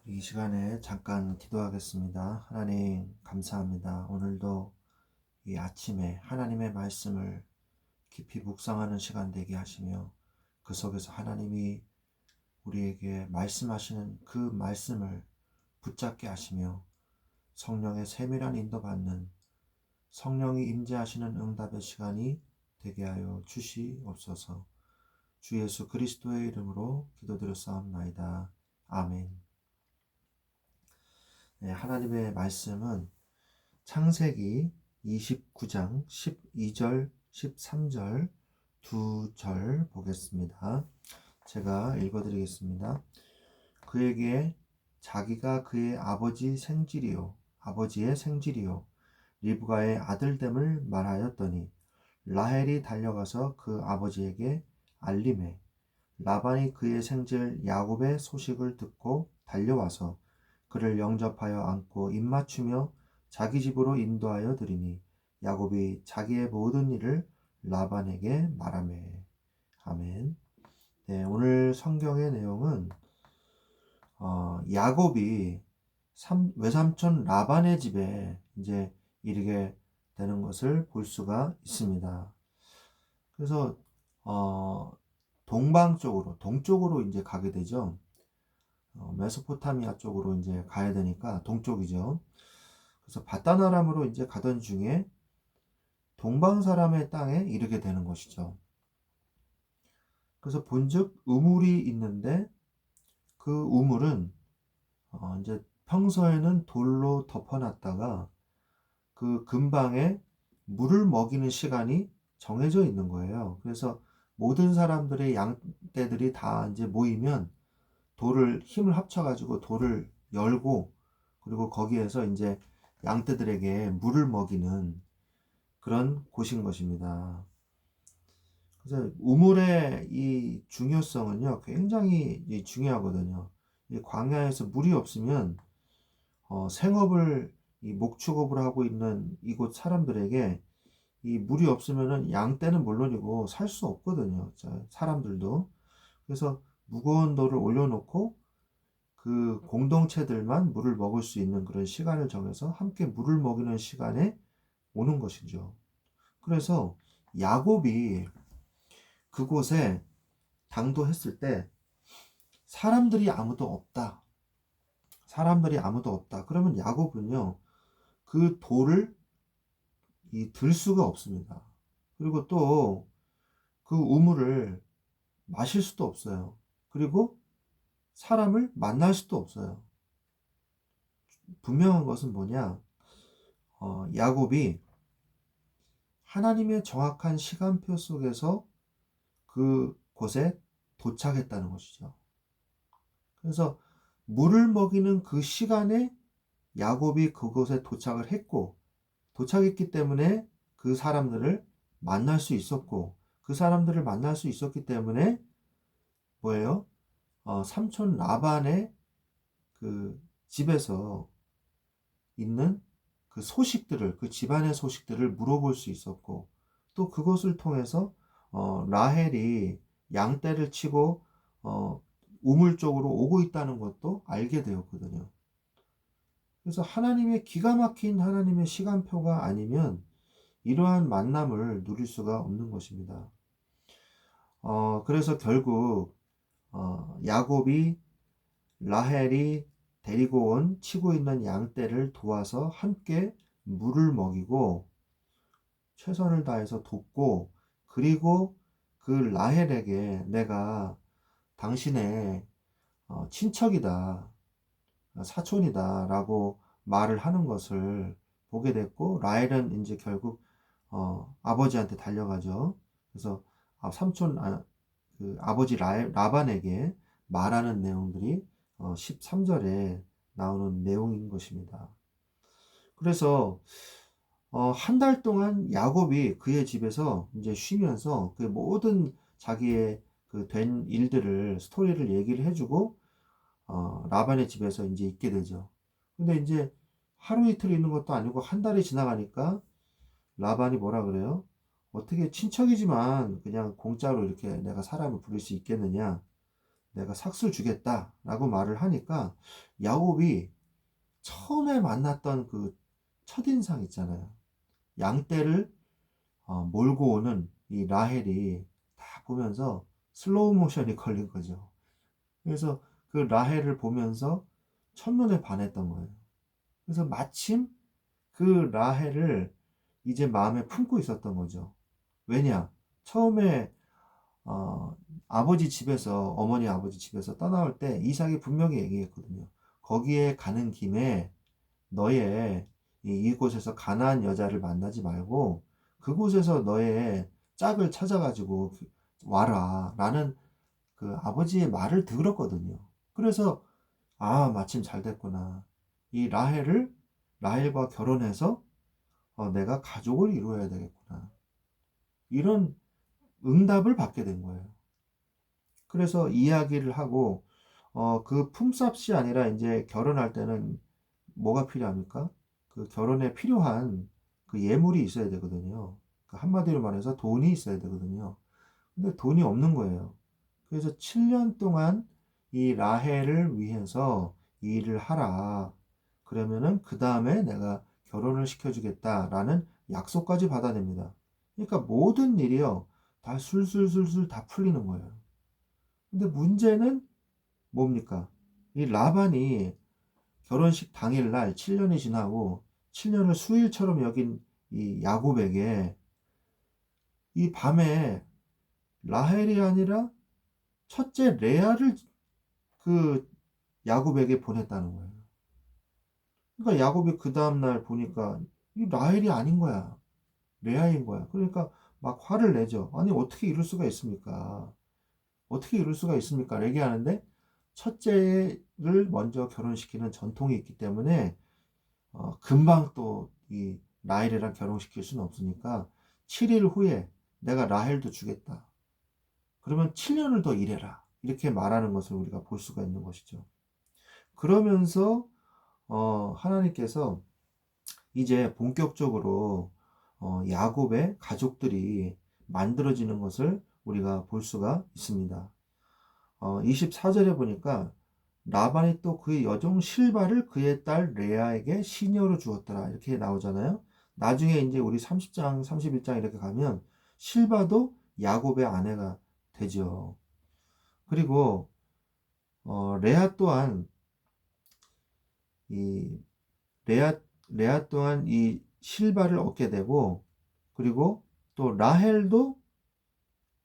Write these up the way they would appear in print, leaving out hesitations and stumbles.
이 시간에 잠깐 기도하겠습니다. 하나님, 감사합니다. 오늘도 이 아침에 하나님의 말씀을 깊이 묵상하는 시간 되게 하시며 그 속에서 하나님이 우리에게 말씀하시는 그 말씀을 붙잡게 하시며 성령의 세밀한 인도받는 성령이 임재하시는 응답의 시간이 되게 하여 주시옵소서. 주 예수 그리스도의 이름으로 기도드렸사옵나이다. 아멘. 네, 하나님의 말씀은 창세기 29장 12절, 13절 두 절 보겠습니다. 제가 읽어드리겠습니다. 그에게 자기가 그의 아버지의 생질이요 리브가의 아들됨을 말하였더니 라헬이 달려가서 그 아버지에게 알림해 라반이 그의 생질 야곱의 소식을 듣고 달려와서 그를 영접하여 안고 입맞추며 자기 집으로 인도하여 드리니 야곱이 자기의 모든 일을 라반에게 말하매. 아멘. 네, 오늘 성경의 내용은 야곱이 외삼촌 라반의 집에 이제 이르게 되는 것을 볼 수가 있습니다. 그래서 동쪽으로 이제 가게 되죠. 메소포타미아 쪽으로 이제 가야 되니까 동쪽이죠. 그래서 바다나람으로 이제 가던 중에 동방 사람의 땅에 이르게 되는 것이죠. 그래서 본즉 우물이 있는데 그 우물은 이제 평소에는 돌로 덮어놨다가 그 근방에 물을 먹이는 시간이 정해져 있는 거예요. 그래서 모든 사람들의 양떼들이 다 이제 모이면 힘을 합쳐가지고 돌을 열고 그리고 거기에서 이제 양떼들에게 물을 먹이는 그런 곳인 것입니다. 그래서 우물의 이 중요성은요, 굉장히 중요하거든요. 이 광야에서 물이 없으면 생업을 목축업을 하고 있는 이곳 사람들에게 이 물이 없으면은 양떼는 물론이고 살 수 없거든요. 사람들도. 그래서 무거운 돌을 올려놓고 그 공동체들만 물을 먹을 수 있는 그런 시간을 정해서 함께 물을 먹이는 시간에 오는 것이죠. 그래서 야곱이 그곳에 당도했을 때 사람들이 아무도 없다. 그러면 야곱은요, 그 돌을 들 수가 없습니다. 그리고 또 그 우물을 마실 수도 없어요. 그리고 사람을 만날 수도 없어요. 분명한 것은 뭐냐? 야곱이 하나님의 정확한 시간표 속에서 그곳에 도착했다는 것이죠. 그래서 물을 먹이는 그 시간에 야곱이 그곳에 도착을 했고, 도착했기 때문에 그 사람들을 만날 수 있었고, 그 사람들을 만날 수 있었기 때문에 뭐예요? 삼촌 라반의 그 집에서 있는 그 집안의 소식들을 물어볼 수 있었고, 또 그것을 통해서 라헬이 양떼를 치고 우물 쪽으로 오고 있다는 것도 알게 되었거든요. 그래서 기가 막힌 하나님의 시간표가 아니면 이러한 만남을 누릴 수가 없는 것입니다. 그래서 결국 야곱이 라헬이 데리고 온 치고 있는 양떼를 도와서 함께 물을 먹이고 최선을 다해서 돕고, 그리고 그 라헬에게 내가 당신의 친척이다, 사촌이다 라고 말을 하는 것을 보게 됐고, 라헬은 이제 결국 아버지한테 달려가죠. 그래서 그 아버지 라반에게 말하는 내용들이 13절에 나오는 내용인 것입니다. 그래서 한 달 동안 야곱이 그의 집에서 이제 쉬면서 그 모든 자기의 그 된 일들을 스토리를 얘기를 해주고 라반의 집에서 이제 있게 되죠. 근데 이제 하루 이틀 있는 것도 아니고 한 달이 지나가니까 라반이 뭐라 그래요? 어떻게 친척이지만 그냥 공짜로 이렇게 내가 사람을 부릴 수 있겠느냐? 내가 삭슬 주겠다라고 말을 하니까 야곱이 처음에 만났던 그 첫인상 있잖아요. 양떼를 몰고 오는 이 라헬이 다 보면서 슬로우 모션이 걸린 거죠. 그래서 그 라헬을 보면서 첫눈에 반했던 거예요. 그래서 마침 그 라헬을 이제 마음에 품고 있었던 거죠. 왜냐? 처음에 아버지 집에서, 어머니 아버지 집에서 떠나올 때 이삭이 분명히 얘기했거든요. 거기에 가는 김에 너의 이곳에서 가나안 여자를 만나지 말고 그곳에서 너의 짝을 찾아가지고 와라 라는 그 아버지의 말을 들었거든요. 그래서 마침 잘 됐구나. 이 라헬과 결혼해서 내가 가족을 이루어야 되겠구나. 이런 응답을 받게 된 거예요. 그래서 이야기를 하고 그 품삯이 아니라 이제 결혼할 때는 뭐가 필요합니까? 그 결혼에 필요한 그 예물이 있어야 되거든요. 그 한마디로 말해서 돈이 있어야 되거든요. 근데 돈이 없는 거예요. 그래서 7년 동안 이 라헬을 위해서 이 일을 하라. 그러면은 그 다음에 내가 결혼을 시켜주겠다라는 약속까지 받아냅니다. 그러니까 모든 일이요. 다 술술술술 다 풀리는 거예요. 근데 문제는 뭡니까? 이 라반이 결혼식 당일날 7년이 지나고 7년을 수일처럼 여긴 이 야곱에게 이 밤에 라헬이 아니라 첫째 레아를 그 야곱에게 보냈다는 거예요. 그러니까 야곱이 그 다음날 보니까 이 라헬이 아닌 거야. 레아인 거야. 그러니까 막 화를 내죠. 아니 어떻게 이럴 수가 있습니까? 어떻게 이럴 수가 있습니까? 얘기하는데 첫째를 먼저 결혼시키는 전통이 있기 때문에 금방 또 이 라헬이랑 결혼시킬 수는 없으니까 7일 후에 내가 라헬도 주겠다. 그러면 7년을 더 일해라. 이렇게 말하는 것을 우리가 볼 수가 있는 것이죠. 그러면서 하나님께서 이제 본격적으로 야곱의 가족들이 만들어지는 것을 우리가 볼 수가 있습니다. 24절에 보니까 라반이 또 그 여종 실바를 그의 딸 레아에게 시녀로 주었더라 이렇게 나오잖아요. 나중에 이제 우리 30장 31장 이렇게 가면 실바도 야곱의 아내가 되죠. 그리고 레아 또한 이 레아 또한 이 실바를 얻게 되고, 그리고 또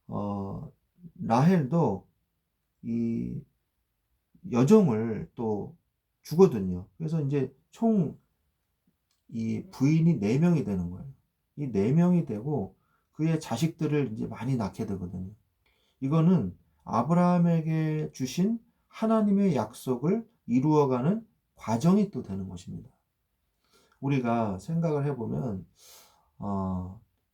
어, 라헬도 이 여종을 또 주거든요. 그래서 이제 총 이 부인이 4명이 되는 거예요. 이 4명이 되고 그의 자식들을 이제 많이 낳게 되거든요. 이거는 아브라함에게 주신 하나님의 약속을 이루어가는 과정이 또 되는 것입니다. 우리가 생각을 해보면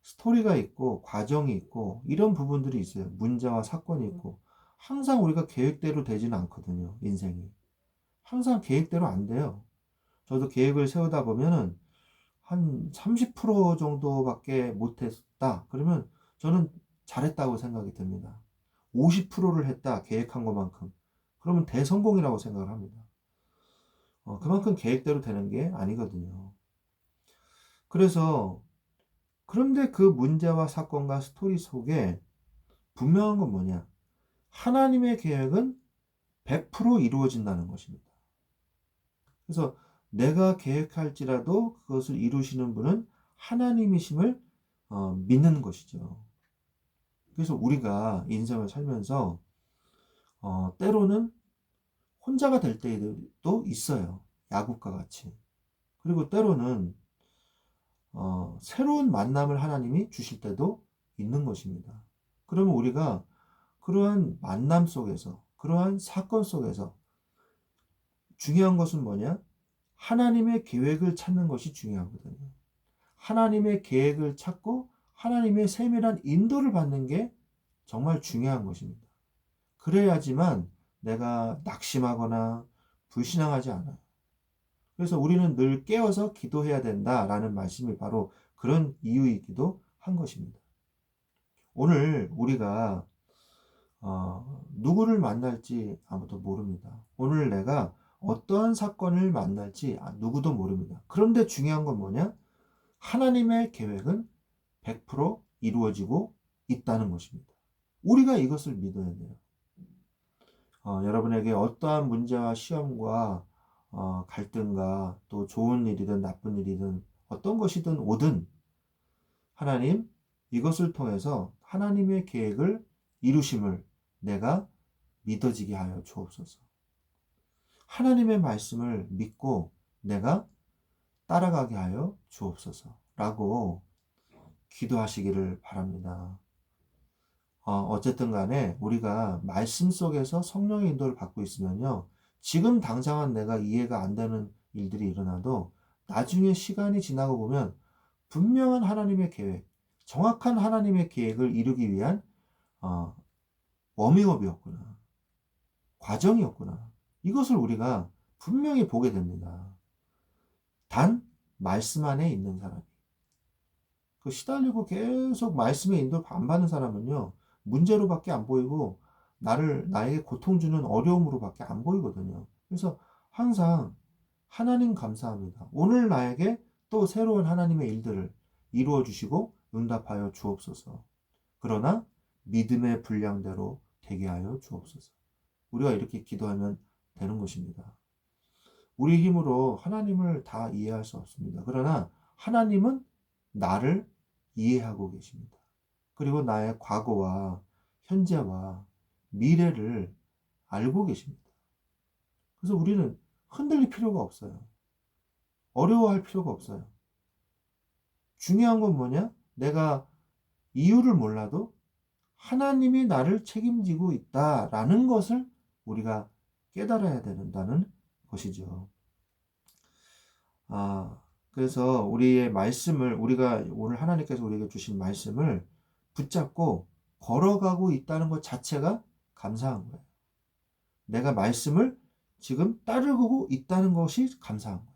스토리가 있고 과정이 있고 이런 부분들이 있어요. 문제와 사건이 있고 항상 우리가 계획대로 되지는 않거든요. 인생이 항상 계획대로 안 돼요. 저도 계획을 세우다 보면은 한 30% 정도밖에 못했다. 그러면 저는 잘했다고 생각이 듭니다. 50%를 했다. 계획한 것만큼. 그러면 대성공이라고 생각을 합니다. 그만큼 계획대로 되는 게 아니거든요. 그래서 그런데 그 문제와 사건과 스토리 속에 분명한 건 뭐냐? 하나님의 계획은 100% 이루어진다는 것입니다. 그래서 내가 계획할지라도 그것을 이루시는 분은 하나님이심을 믿는 것이죠. 그래서 우리가 인생을 살면서 때로는 혼자가 될 때도 있어요. 야곱과 같이. 그리고 때로는 새로운 만남을 하나님이 주실 때도 있는 것입니다. 그러면 우리가 그러한 만남 속에서, 그러한 사건 속에서 중요한 것은 뭐냐? 하나님의 계획을 찾는 것이 중요하거든요. 하나님의 계획을 찾고 하나님의 세밀한 인도를 받는 게 정말 중요한 것입니다. 그래야지만 내가 낙심하거나 불신앙하지 않아요. 그래서 우리는 늘 깨어서 기도해야 된다라는 말씀이 바로 그런 이유이기도 한 것입니다. 오늘 우리가 누구를 만날지 아무도 모릅니다. 오늘 내가 어떠한 사건을 만날지 누구도 모릅니다. 그런데 중요한 건 뭐냐? 하나님의 계획은 100% 이루어지고 있다는 것입니다. 우리가 이것을 믿어야 돼요. 여러분에게 어떠한 문제와 시험과 갈등과 또 좋은 일이든 나쁜 일이든 어떤 것이든 오든 하나님 이것을 통해서 하나님의 계획을 이루심을 내가 믿어지게 하여 주옵소서. 하나님의 말씀을 믿고 내가 따라가게 하여 주옵소서 라고 기도하시기를 바랍니다. 어쨌든 간에 우리가 말씀 속에서 성령의 인도를 받고 있으면요. 지금 당장은 내가 이해가 안 되는 일들이 일어나도 나중에 시간이 지나고 보면 분명한 하나님의 계획, 정확한 하나님의 계획을 이루기 위한 워밍업이었구나. 과정이었구나. 이것을 우리가 분명히 보게 됩니다. 단 말씀 안에 있는 사람이. 그 시달리고 계속 말씀의 인도를 안 받는 사람은요. 문제로밖에 안 보이고 나에게 고통 주는 어려움으로밖에 안 보이거든요. 그래서 항상 하나님 감사합니다. 오늘 나에게 또 새로운 하나님의 일들을 이루어 주시고 응답하여 주옵소서. 그러나 믿음의 분량대로 되게 하여 주옵소서. 우리가 이렇게 기도하면 되는 것입니다. 우리 힘으로 하나님을 다 이해할 수 없습니다. 그러나 하나님은 나를 이해하고 계십니다. 그리고 나의 과거와 현재와 미래를 알고 계십니다. 그래서 우리는 흔들릴 필요가 없어요. 어려워할 필요가 없어요. 중요한 건 뭐냐? 내가 이유를 몰라도 하나님이 나를 책임지고 있다라는 것을 우리가 깨달아야 된다는 것이죠. 그래서 우리의 말씀을, 우리가 오늘 하나님께서 우리에게 주신 말씀을 붙잡고 걸어가고 있다는 것 자체가 감사한 거예요. 내가 말씀을 지금 따르고 있다는 것이 감사한 거예요.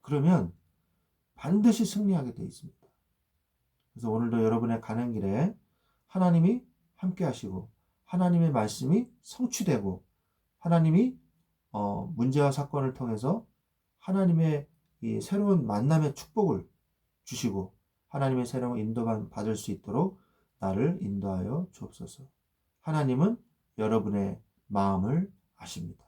그러면 반드시 승리하게 되어 있습니다. 그래서 오늘도 여러분의 가는 길에 하나님이 함께 하시고 하나님의 말씀이 성취되고 하나님이 문제와 사건을 통해서 하나님의 이 새로운 만남의 축복을 주시고 하나님의 새로운 인도만 받을 수 있도록 나를 인도하여 주옵소서. 하나님은 여러분의 마음을 아십니다.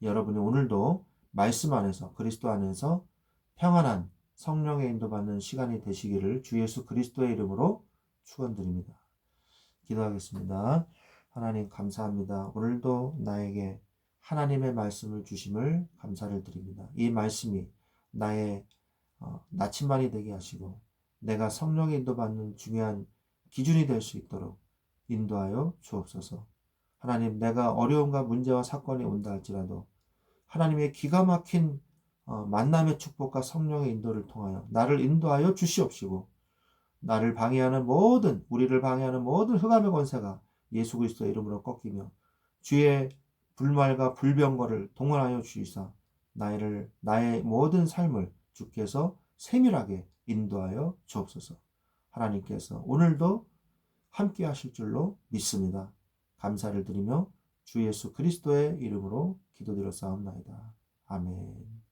여러분이 오늘도 말씀 안에서 그리스도 안에서 평안한 성령의 인도받는 시간이 되시기를 주 예수 그리스도의 이름으로 축원드립니다. 기도하겠습니다. 하나님 감사합니다. 오늘도 나에게 하나님의 말씀을 주심을 감사를 드립니다. 이 말씀이 나의 나침반이 되게 하시고 내가 성령의 인도받는 중요한 기준이 될 수 있도록 인도하여 주옵소서. 하나님, 내가 어려움과 문제와 사건이 온다 할지라도 하나님의 기가 막힌 만남의 축복과 성령의 인도를 통하여 나를 인도하여 주시옵시고 나를 방해하는 우리를 방해하는 모든 흑암의 권세가 예수 그리스도의 이름으로 꺾이며 주의 불말과 불병거를 동원하여 주시사 나의 모든 삶을 주께서 세밀하게 인도하여 주옵소서. 하나님께서 오늘도 함께 하실 줄로 믿습니다. 감사를 드리며 주 예수 그리스도의 이름으로 기도드렸사옵나이다. 아멘.